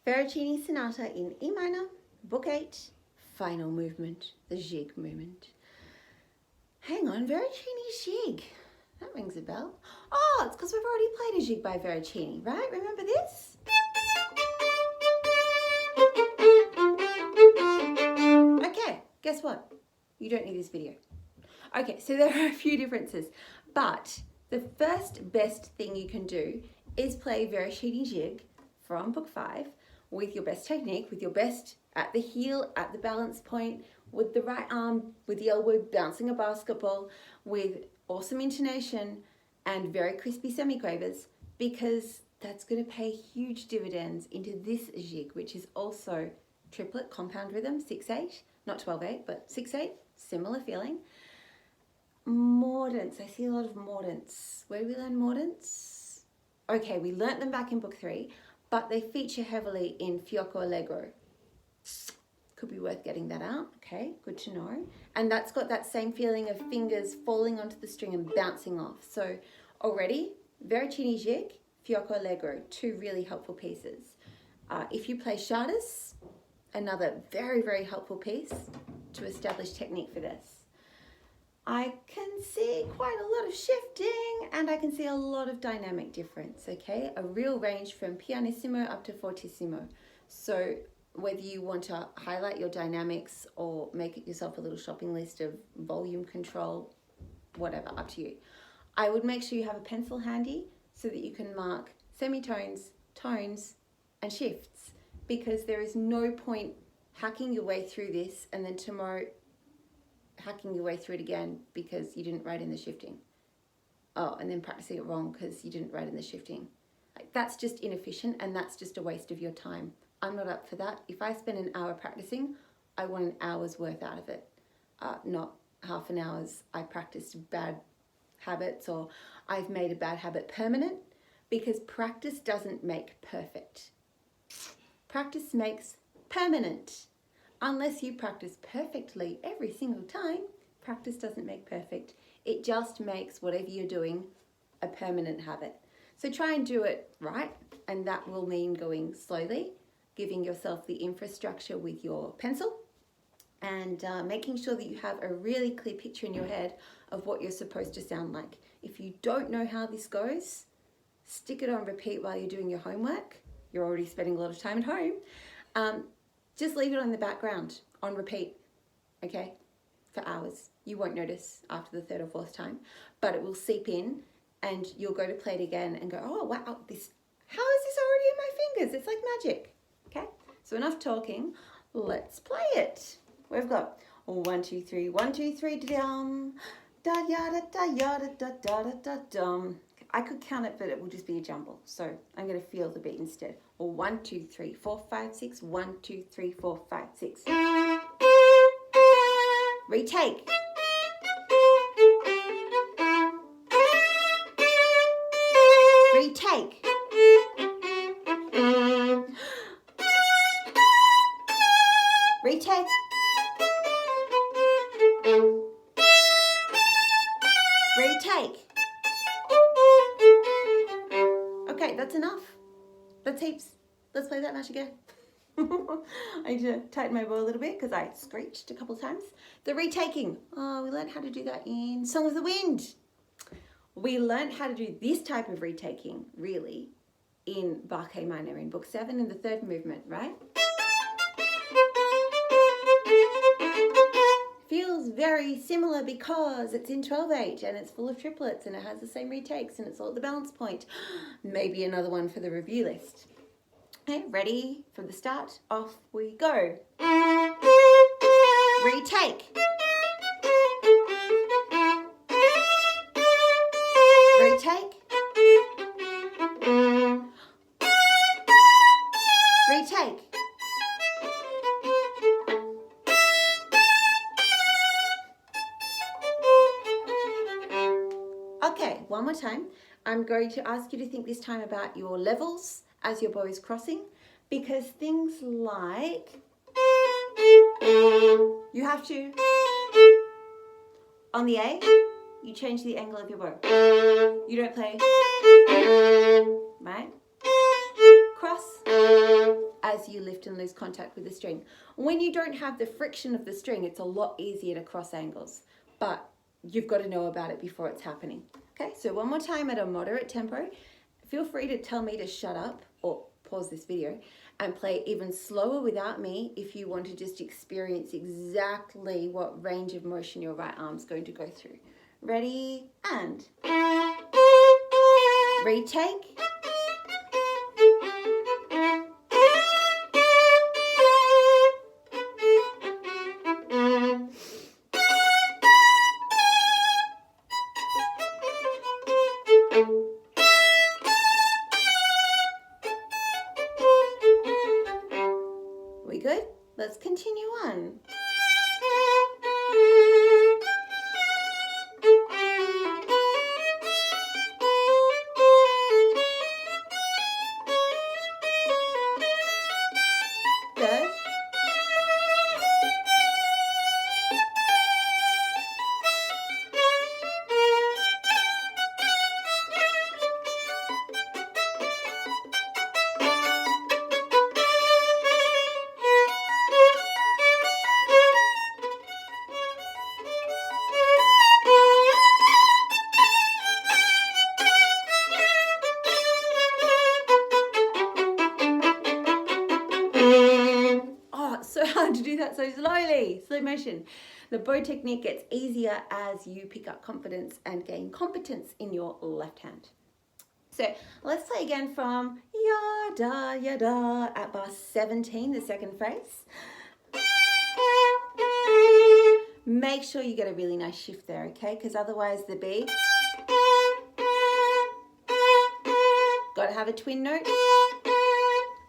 Veracini Sonata in E minor, Book 8, final movement, the Gigue movement. Hang on, Veracini Gigue. That rings a bell. Oh, it's because we've already played a Gigue by Veracini, right? Remember this? Okay, guess what? You don't need this video. Okay, so there are a few differences, but the first best thing you can do is play Veracini Gigue from Book 5 with your best technique, with your best at the heel, at the balance point, with the right arm, with the elbow bouncing a basketball, with awesome intonation and very crispy semiquavers, because that's going to pay huge dividends into this Gigue, which is also triplet compound rhythm, 6/8, not 12/8, but 6/8, similar feeling. Mordents, I see a lot of mordents. Where do we learn mordents? Okay, we learnt them back in Book 3, but they feature heavily in Fiocco Allegro. Could be worth getting that out. Okay, good to know. And that's got that same feeling of fingers falling onto the string and bouncing off. So already, Veracini Gigue, Fiocco Allegro, two really helpful pieces. If you play Chardas, another very, very helpful piece to establish technique for this. I can see quite a lot of shifting and I can see a lot of dynamic difference, okay? A real range from pianissimo up to fortissimo. So whether you want to highlight your dynamics or make it yourself a little shopping list of volume control, whatever, up to you. I would make sure you have a pencil handy so that you can mark semitones, tones, and shifts, because there is no point hacking your way through this and then tomorrow hacking your way through it again because you didn't write in the shifting. Oh, and then practicing it wrong because you didn't write in the shifting. Like, that's just inefficient and that's just a waste of your time. I'm not up for that. If I spend an hour practicing, I want an hour's worth out of it, not half an hour's I practiced bad habits or I've made a bad habit permanent, because practice doesn't make perfect. Practice makes permanent. Unless you practice perfectly every single time, practice doesn't make perfect. It just makes whatever you're doing a permanent habit. So try and do it right, and that will mean going slowly, giving yourself the infrastructure with your pencil, and making sure that you have a really clear picture in your head of what you're supposed to sound like. If you don't know how this goes, stick it on repeat while you're doing your homework. You're already spending a lot of time at home. Just leave it on the background on repeat, okay, for hours. You won't notice after the third or fourth time, but it will seep in and you'll go to play it again and go, oh, wow, how is this already in my fingers? It's like magic, okay? So enough talking, let's play it. We've got 1, 2, 3, 1, 2, 3, da-dum, da-yada, da-yada, da-da-da, da-dum. I could count it, but it will just be a jumble. So I'm going to feel the beat instead. 1, 2, 3, 4, 5, 6. 1, 2, 3, 4, 5, 6. Retake. Retake. Retake. Retake. Okay, that's enough. That's heaps. Let's play that much again. I need to tighten my bow a little bit because I screeched a couple times. The retaking. Oh, we learned how to do that in Song of the Wind. We learned how to do this type of retaking, really, in Bach A minor in Book 7 in the third movement, right? Feels very similar because it's in 12/8 and it's full of triplets and it has the same retakes and it's all at the balance point. Maybe another one for the review list. Okay, ready from the start? Off we go. Retake. Retake. Retake. Okay, one more time. I'm going to ask you to think this time about your levels as your bow is crossing, because things like you have to, on the A, you change the angle of your bow. You don't play, right? Cross, as you lift and lose contact with the string. When you don't have the friction of the string, it's a lot easier to cross angles, but you've got to know about it before it's happening. Okay, so one more time at a moderate tempo. Feel free to tell me to shut up or pause this video and play even slower without me if you want to just experience exactly what range of motion your right arm's going to go through. Ready, and retake. We good? Let's continue on. Good. So hard to do that so slowly, slow motion. The bow technique gets easier as you pick up confidence and gain competence in your left hand. So let's play again from yada yada at bar 17, the second phrase. Make sure you get a really nice shift there, okay? Because otherwise the B, got to have a twin note.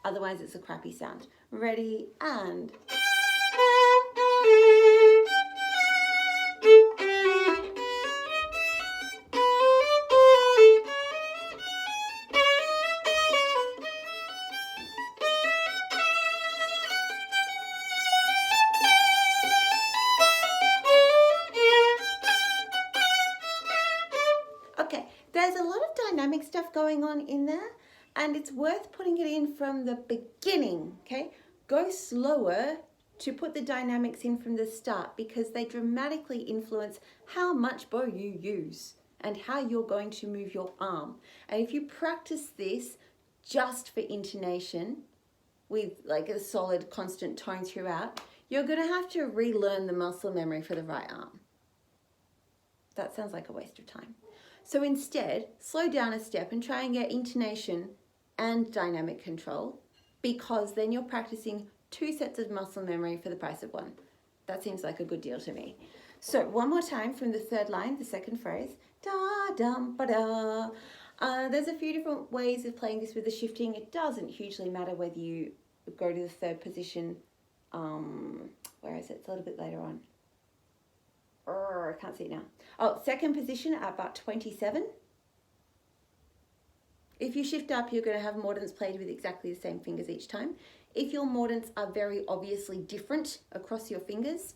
Otherwise it's a crappy sound. Ready, and okay, there's a lot of dynamic stuff going on in there, and it's worth putting it in from the beginning, okay? Go slower to put the dynamics in from the start because they dramatically influence how much bow you use and how you're going to move your arm. And if you practice this just for intonation with like a solid constant tone throughout, you're going to have to relearn the muscle memory for the right arm. That sounds like a waste of time. So instead, slow down a step and try and get intonation and dynamic control, because then you're practicing 2 sets of muscle memory for the price of 1. That seems like a good deal to me. So one more time from the third line, the second phrase. Da dum ba da. There's a few different ways of playing this with the shifting. It doesn't hugely matter whether you go to the third position. Where is it? It's a little bit later on. I can't see it now. Oh, second position at bar 27. If you shift up, you're going to have mordents played with exactly the same fingers each time. If your mordents are very obviously different across your fingers,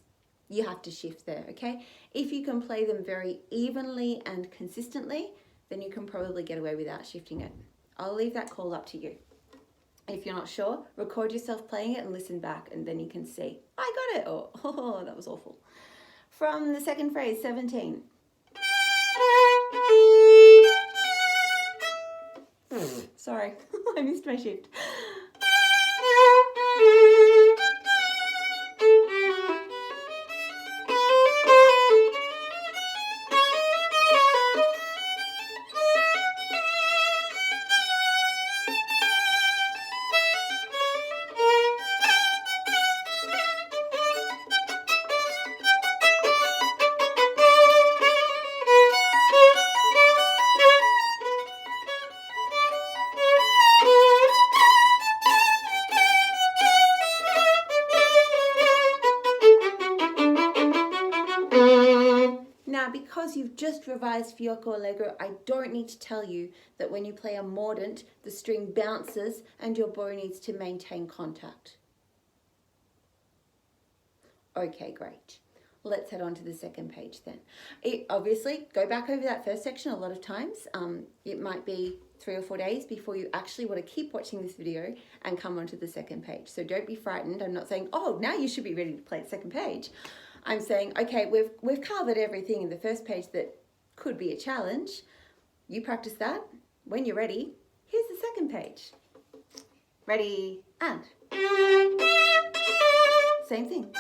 you have to shift there, okay? If you can play them very evenly and consistently, then you can probably get away without shifting it. I'll leave that call up to you. If you're not sure, record yourself playing it and listen back, and then you can see, I got it, or oh, that was awful. From the second phrase, 17. Sorry, I missed my shift. Now, because you've just revised fiocco allegro, I don't need to tell you that when you play a mordent, the string bounces and your bow needs to maintain contact. Okay, great. let's head on to the second page then. Obviously, go back over that first section a lot of times. It might be 3 or 4 days before you actually want to keep watching this video and come onto the second page. So don't be frightened. I'm not saying, oh, now you should be ready to play the second page. I'm saying, okay, we've covered everything in the first page that could be a challenge. You practice that. When you're ready, here's the second page. Ready, and same thing.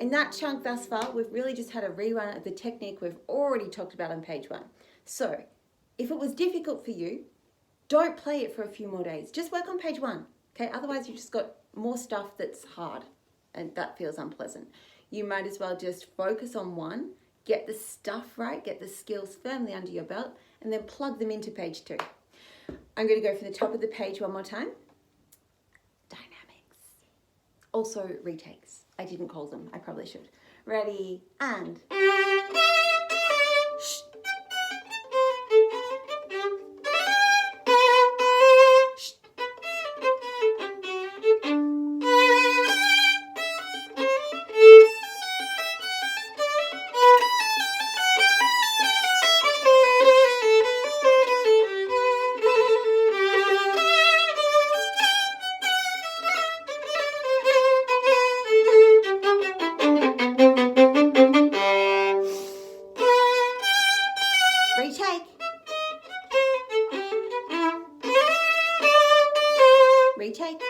In that chunk thus far, we've really just had a rerun of the technique we've already talked about on page 1. So, if it was difficult for you, don't play it for a few more days. Just work on page 1, okay? Otherwise, you've just got more stuff that's hard, and that feels unpleasant. You might as well just focus on 1, get the stuff right, get the skills firmly under your belt, and then plug them into page 2. I'm going to go from the top of the page one more time. Dynamics. Also, retakes. I didn't call them. I probably should. Ready, and... Shh. Shh. Retake. Retake.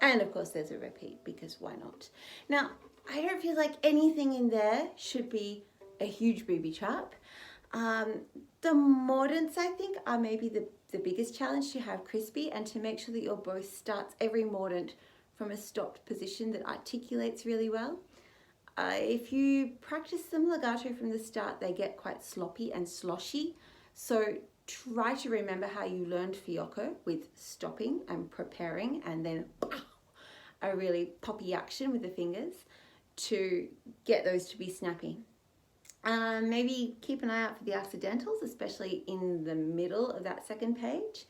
And of course there's a repeat, because why not? Now, I don't feel like anything in there should be a huge booby trap. The mordents, I think, are maybe the biggest challenge, to have crispy and to make sure that your bow starts every mordent from a stopped position that articulates really well. If you practice them legato from the start, they get quite sloppy and sloshy. So try to remember how you learned fiocco, with stopping and preparing and then a really poppy action with the fingers to get those to be snappy. Maybe keep an eye out for the accidentals, especially in the middle of that second page.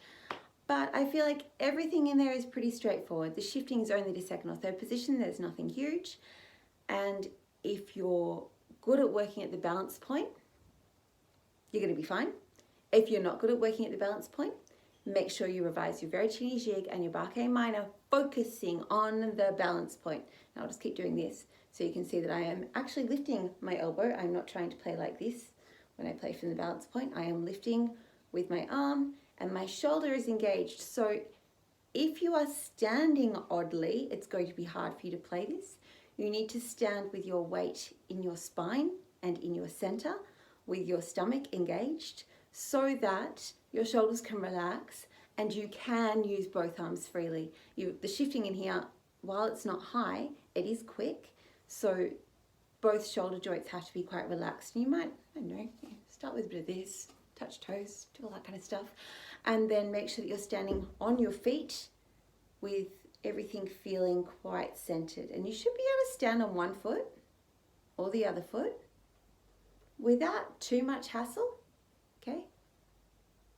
But I feel like everything in there is pretty straightforward. The shifting is only to second or third position. There's nothing huge. And if you're good at working at the balance point, you're going to be fine. If you're not good at working at the balance point, make sure you revise your Veracini Gigue and your Barquet minor, focusing on the balance point. Now I'll just keep doing this so you can see that I am actually lifting my elbow. I'm not trying to play like this when I play from the balance point. I am lifting with my arm and my shoulder is engaged. So if you are standing oddly, it's going to be hard for you to play this. You need to stand with your weight in your spine and in your center, with your stomach engaged, so that your shoulders can relax and you can use both arms freely. The shifting in here, while it's not high, it is quick. So both shoulder joints have to be quite relaxed. And you might, I don't know, start with a bit of this, touch toes, do all that kind of stuff. And then make sure that you're standing on your feet with everything feeling quite centered. And you should be able to stand on one foot or the other foot without too much hassle, okay?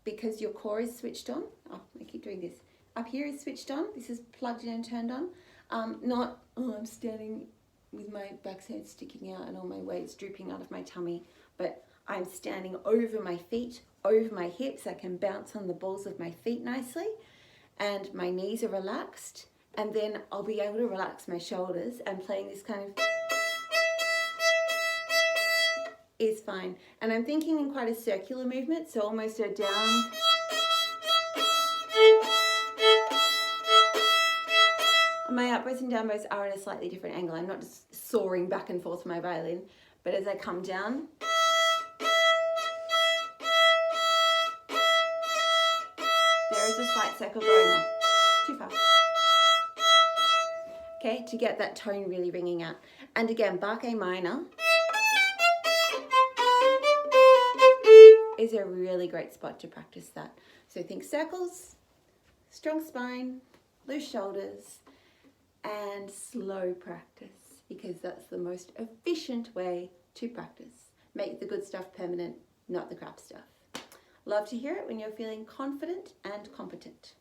Because your core is switched on. Oh, I keep doing this. Up here is switched on. This is plugged in and turned on. Not, oh, I'm standing with my backside sticking out and all my weight's drooping out of my tummy. But I'm standing over my feet, over my hips. I can bounce on the balls of my feet nicely, and my knees are relaxed, and then I'll be able to relax my shoulders, and playing this kind of is fine. And I'm thinking in quite a circular movement, so almost a down. My up bows and down bows are at a slightly different angle. I'm not just soaring back and forth my violin, but as I come down, there is a slight circle going on. Too far. Okay, to get that tone really ringing out. And again, Bach A minor is a really great spot to practice that. So think circles, strong spine, loose shoulders, and slow practice, because that's the most efficient way to practice. Make the good stuff permanent, not the crap stuff. Love to hear it when you're feeling confident and competent.